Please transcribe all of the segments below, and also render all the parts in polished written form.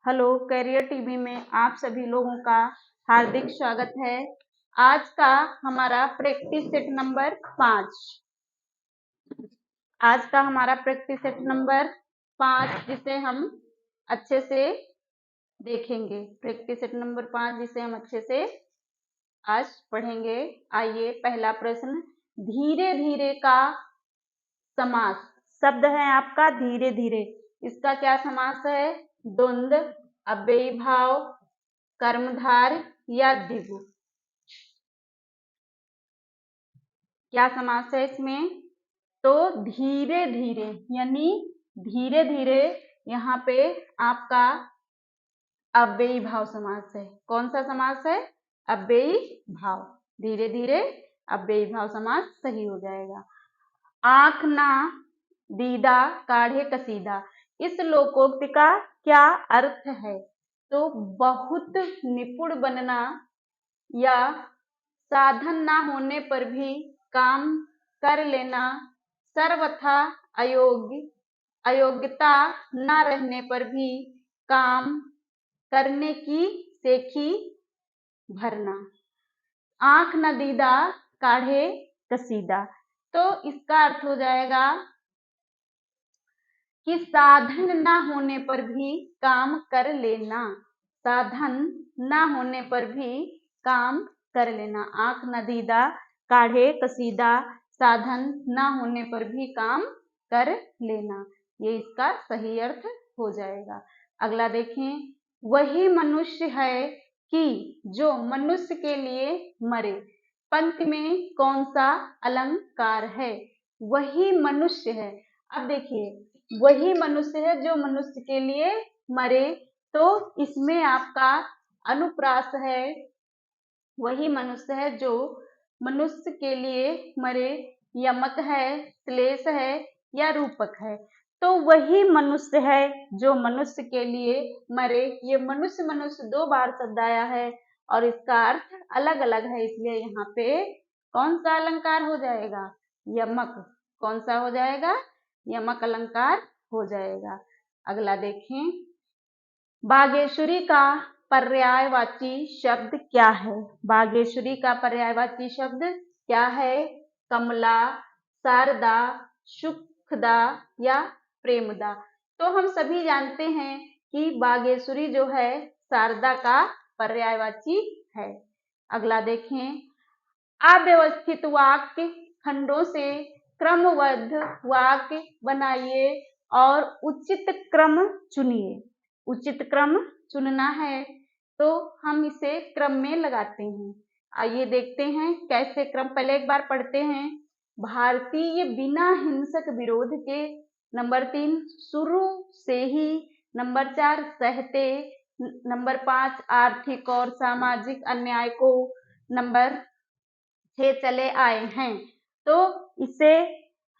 Hello, career TV में आप सभी लोगों का हार्दिक स्वागत है। आज का हमारा प्रैक्टिस सेट नंबर 5। आज का हमारा प्रैक्टिस सेट नंबर 5 जिसे हम अच्छे से देखेंगे। प्रैक्टिस सेट नंबर 5 जिसे हम अच्छे से आज पढ़ेंगे। आइए, पहला प्रश्न, धीरे धीरे का समास। शब्द है आपका धीरे धीरे, इसका क्या समास है? द्वंद्व, अव्ययी भाव, कर्मधार या द्विगु। क्या समास है इसमें? तो धीरे धीरे यानी धीरे धीरे यहाँ पे आपका अव्ययी भाव समास है। कौन सा समास है? अव्ययी भाव। धीरे धीरे अव्ययी भाव समास सही हो जाएगा। आंख ना दीदा काढ़े कसीदा, इस लोकोक्ति का क्या अर्थ है? तो बहुत निपुण बनना या साधन ना होने पर भी काम कर लेना, सर्वथा अयोग्यता न रहने पर भी काम करने की सेखी भरना। आंख न दीदा काढ़े कसीदा, तो इसका अर्थ हो जाएगा कि साधन ना होने पर भी काम कर लेना। साधन ना होने पर भी काम कर लेना। आंख न दीदा काढ़े कसीदा, साधन ना होने पर भी काम कर लेना, ये इसका सही अर्थ हो जाएगा। अगला देखें, वही मनुष्य है कि जो मनुष्य के लिए मरे, पंक्ति में कौन सा अलंकार है? वही मनुष्य है। अब देखिए, वही मनुष्य है जो मनुष्य के लिए मरे, तो इसमें आपका अनुप्रास है। वही मनुष्य है जो मनुष्य के लिए मरे, यमक है, श्लेष है या रूपक है। तो वही मनुष्य है जो मनुष्य के लिए मरे, ये मनुष्य मनुष्य 2 बार शब्द आया है और इसका अर्थ अलग अलग है, इसलिए यहाँ पे कौन सा अलंकार हो जाएगा? यमक। कौन सा हो जाएगा? यमक अलंकार हो जाएगा। अगला देखें, बागेश्वरी का पर्यायवाची शब्द क्या है? बागेश्वरी का पर्यायवाची शब्द क्या है? कमला, शारदा, सुखदा या प्रेमदा। तो हम सभी जानते हैं कि बागेश्वरी जो है शारदा का पर्यायवाची है। अगला देखें, अव्यवस्थित वाक्य खंडों से क्रमबद्ध वाक्य बनाइए और उचित क्रम चुनिए। उचित क्रम चुनना है तो हम इसे क्रम में लगाते हैं। आइए देखते हैं कैसे क्रम। पहले एक बार पढ़ते हैं। भारतीय बिना हिंसक विरोध के, नंबर 3 शुरू से ही, नंबर 4 सहते, नंबर 5 आर्थिक और सामाजिक अन्याय को, नंबर 6 चले आए हैं। तो इसे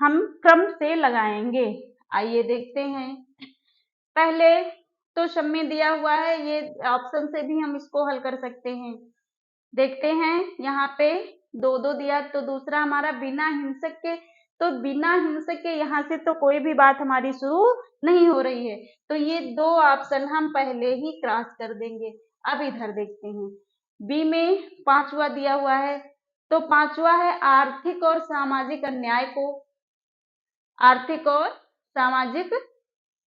हम क्रम से लगाएंगे। आइए देखते हैं। पहले तो सब में दिया हुआ है, ये ऑप्शन से भी हम इसको हल कर सकते हैं। देखते हैं, यहाँ पे 2-2 दिया, तो दूसरा हमारा बिना हिंसक के, तो बिना हिंसक के यहाँ से तो कोई भी बात हमारी शुरू नहीं हो रही है, तो ये 2 ऑप्शन हम पहले ही क्रॉस कर देंगे। अब इधर देखते हैं, बी में 5वां दिया हुआ है, तो 5वां है आर्थिक और सामाजिक अन्याय को। आर्थिक और सामाजिक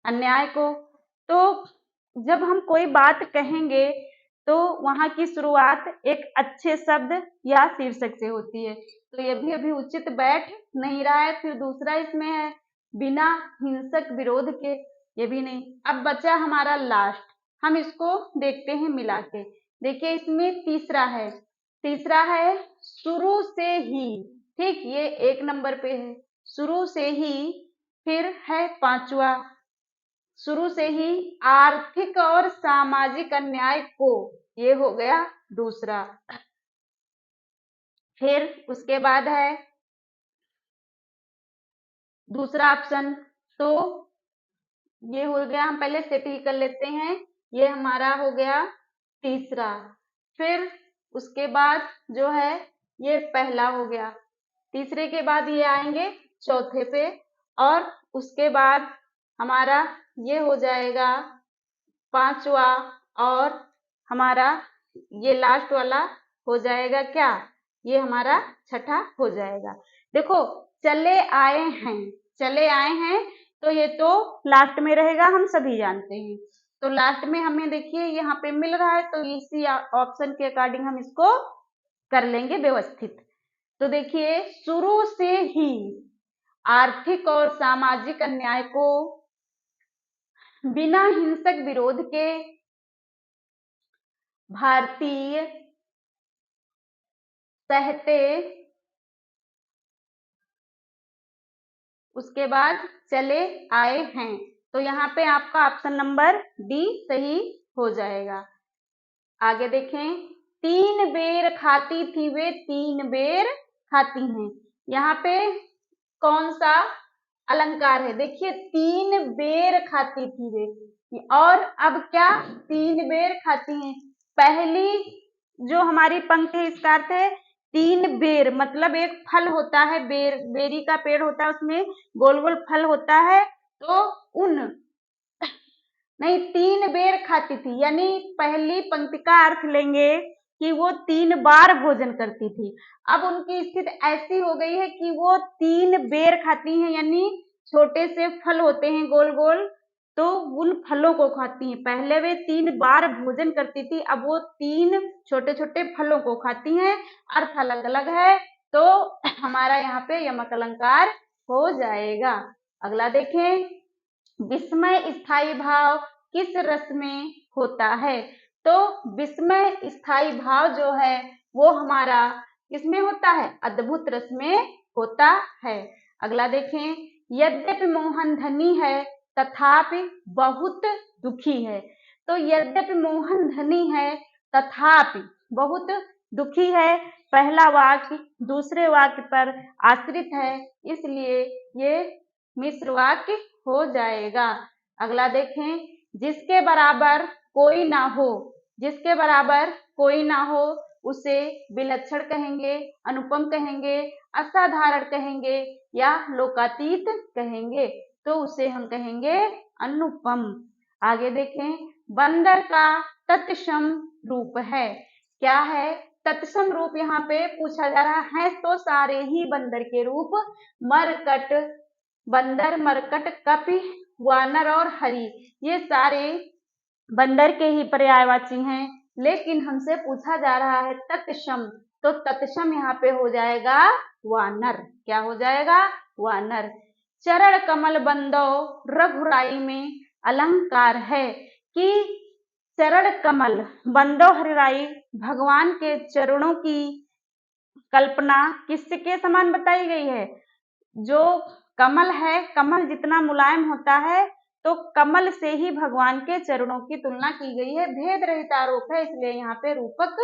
अन्याय को, तो जब हम कोई बात कहेंगे तो वहां की शुरुआत एक अच्छे शब्द या शीर्षक से होती है, तो ये भी अभी उचित बैठ नहीं रहा है। फिर दूसरा इसमें है बिना हिंसक विरोध के, ये भी नहीं। अब बचा हमारा लास्ट, हम इसको देखते हैं मिला के। देखिए इसमें तीसरा है, तीसरा है शुरू से ही। ठीक, ये 1 नंबर पे है, शुरू से ही। फिर है 5वां, शुरू से ही आर्थिक और सामाजिक अन्याय को, ये हो गया दूसरा। फिर उसके बाद है दूसरा ऑप्शन, तो ये हो गया, हम पहले सेट ही कर लेते हैं, ये हमारा हो गया तीसरा। फिर उसके बाद जो है ये पहला हो गया, तीसरे के बाद ये आएंगे चौथे पे, और उसके बाद हमारा ये हो जाएगा पांचवा और हमारा ये लास्ट वाला हो जाएगा क्या, ये हमारा छठा हो जाएगा। देखो चले आए हैं, चले आए हैं तो ये तो लास्ट में रहेगा, हम सभी जानते हैं। तो लास्ट में हमें देखिए यहाँ पे मिल रहा है, तो इसी ऑप्शन के अकॉर्डिंग हम इसको कर लेंगे व्यवस्थित। तो देखिए शुरू से ही आर्थिक और सामाजिक अन्याय को बिना हिंसक विरोध के भारतीय सहते, उसके बाद चले आए हैं। तो यहाँ पे आपका ऑप्शन नंबर डी सही हो जाएगा। आगे देखें, तीन बेर खाती थी वे तीन बेर खाती हैं। यहाँ पे कौन सा अलंकार है, देखिए तीन बेर खाती थी वे, और अब क्या तीन बेर खाती हैं। पहली जो हमारी पंक्ति है इसका अर्थ है तीन बेर, मतलब एक फल होता है, बेरी का पेड़ होता है, उसमें गोल गोल फल होता है, तो उन नहीं तीन बेर खाती थी, यानी पहली पंक्ति का अर्थ लेंगे कि वो तीन बार भोजन करती थी। अब उनकी स्थिति ऐसी हो गई है कि वो तीन बेर खाती हैं, यानी छोटे से फल होते हैं गोल गोल, तो उन फलों को खाती हैं। पहले वे तीन बार भोजन करती थी, अब वो तीन छोटे छोटे फलों को खाती हैं, अर्थ अलग अलग है, तो हमारा यहाँ पे यमक अलंकार हो जाएगा। अगला देखें, विस्मय स्थायी भाव किस रस में होता है। तो विस्मय स्थायी भाव जो है वो हमारा किसमें होता है, अद्भुत रस में होता है। अगला देखें, यद्यपि मोहन धनी है तथापि बहुत दुखी है। तो यद्यपि मोहन धनी है तथापि बहुत दुखी है, पहला वाक्य दूसरे वाक्य पर आश्रित है, इसलिए ये मिश्र वाक्य हो जाएगा। अगला देखें, जिसके बराबर कोई ना हो, जिसके बराबर कोई ना हो उसे विलक्षण कहेंगे, अनुपम कहेंगे, असाधारण कहेंगे या लोकातीत कहेंगे, तो उसे हम कहेंगे अनुपम। आगे देखें, बंदर का तत्सम रूप है, क्या है तत्सम रूप, यहाँ पे पूछा जा रहा है तो सारे ही बंदर के रूप मरकट, बंदर, मरकट, कपि, वानर और हरि, ये सारे बंदर के ही पर्यायवाची हैं, लेकिन हमसे पूछा जा रहा है तत्सम, तो तत्सम यहाँ पे हो जाएगा वानर। क्या हो जाएगा, वानर। चरण कमल बंदो रघुराई में अलंकार है कि चरण कमल बंदो हरिराई, भगवान के चरणों की कल्पना किसके समान बताई गई है, जो कमल है, कमल जितना मुलायम होता है, तो कमल से ही भगवान के चरणों की तुलना की गई है, भेद रहित आरोप है, इसलिए यहाँ पे रूपक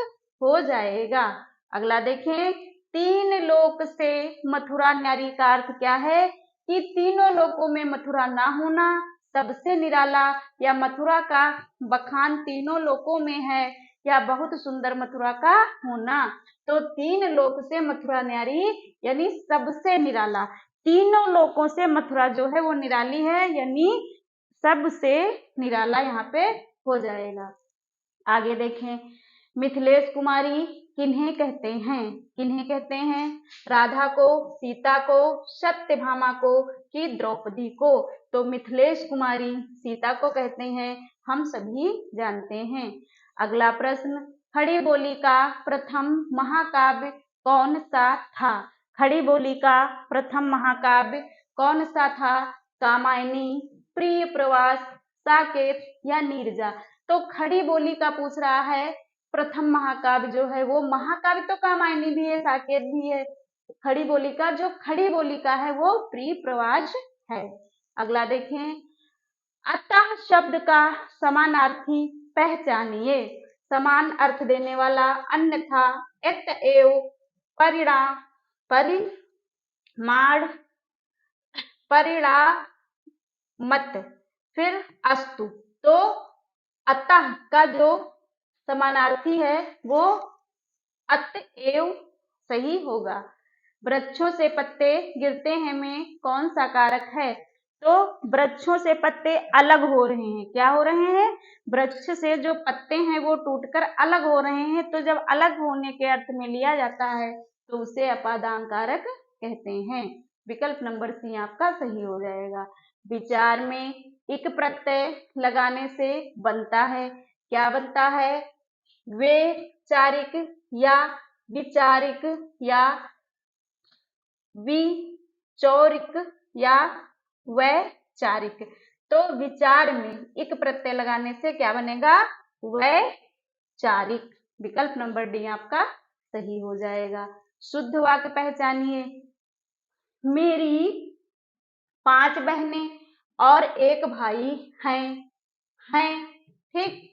हो जाएगा। अगला देखें, तीन लोक से मथुरा न्यारी का अर्थ क्या है कि तीनों लोकों में मथुरा ना होना, सबसे निराला, या मथुरा का बखान तीनों लोकों में है, या बहुत सुंदर मथुरा का होना। तो तीन लोक से मथुरा न्यारी यानी सबसे निराला, तीनों लोकों से मथुरा जो है वो निराली है, यानी सबसे निराला यहाँ पे हो जाएगा। आगे देखें, मिथिलेश कुमारी किन्हें कहते हैं, किन्हें कहते हैं, राधा को, सीता को, सत्यभामा को कि द्रौपदी को। तो मिथिलेश कुमारी सीता को कहते हैं, हम सभी जानते हैं। अगला प्रश्न, खड़ी बोली का प्रथम महाकाव्य कौन सा था। खड़ी बोली का प्रथम महाकाव्य कौन सा था, कामायनी, प्रिय प्रवास, साकेत या नीरजा। तो खड़ी बोली का पूछ रहा है, प्रथम महाकाव्य जो है वो, महाकाव्य तो कामायनी भी है, साकेत भी है, खड़ी बोली का जो खड़ी बोली का है वो प्रिय प्रवास है। अगला देखें, अतः शब्द का समानार्थी पहचानिए। समान अर्थ देने वाला अन्यथा, अतएव, परिणाम, परिमाण, परिणामत, फिर अस्तु। तो अतः का जो समानार्थी है वो अतएव सही होगा। वृक्षों से पत्ते गिरते हैं में कौन सा कारक है, तो वृक्षों से पत्ते अलग हो रहे हैं। क्या हो रहे हैं? वृक्ष से जो पत्ते हैं वो टूटकर अलग हो रहे हैं। तो जब अलग होने के अर्थ में लिया जाता है तो उसे अपादान कारक कहते हैं। विकल्प नंबर सी आपका सही हो जाएगा। विचार में इक प्रत्यय लगाने से बनता है, क्या बनता है? वैचारिक या विचारिक या विचौरिक या वैचारिक। तो विचार में इक प्रत्यय लगाने से क्या बनेगा? वैचारिक। विकल्प नंबर डी आपका सही हो जाएगा। शुद्ध वाक्य पहचानिए। मेरी 5 बहनें और एक भाई हैं। ठीक।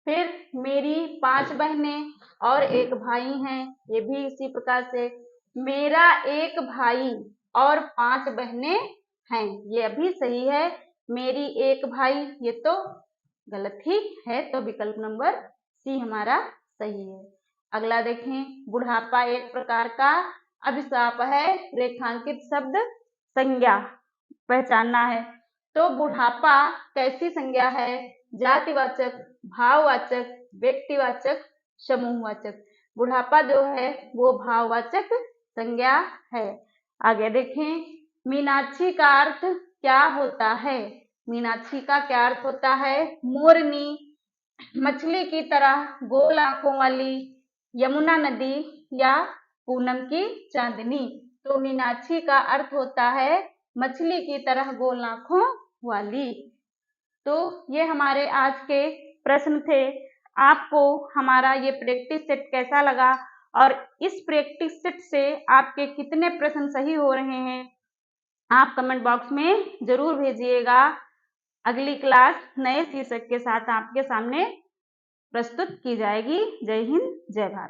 फिर मेरी 5 बहनें और एक भाई हैं। ये भी इसी प्रकार से मेरा एक भाई और 5 बहनें हैं। ये अभी सही है। मेरी एक भाई ये तो गलत ही है। तो विकल्प नंबर सी हमारा सही है। अगला देखें। बुढ़ापा एक प्रकार का अभिशाप है। रेखांकित शब्द संज्ञा पहचानना है। तो बुढ़ापा कैसी संज्ञा है? जातिवाचक, भाववाचक, व्यक्तिवाचक, समूहवाचक। बुढ़ापा जो है वो भाववाचक संज्ञा है। आगे देखें। मीनाक्षी का अर्थ क्या होता है? मीनाक्षी का क्या अर्थ होता है? मोरनी, मछली की तरह गोल आंखों वाली, यमुना नदी या पूनम की चांदनी। तो मीनाक्षी का अर्थ होता है मछली की तरह गोल आंखों वाली। तो ये हमारे आज के प्रश्न थे। आपको हमारा ये प्रैक्टिस सेट कैसा लगा और इस प्रैक्टिस सेट से आपके कितने प्रश्न सही हो रहे हैं आप कमेंट बॉक्स में जरूर भेजिएगा। अगली क्लास नए शीर्षक के साथ आपके सामने प्रस्तुत की जाएगी। जय हिंद, जय भारत।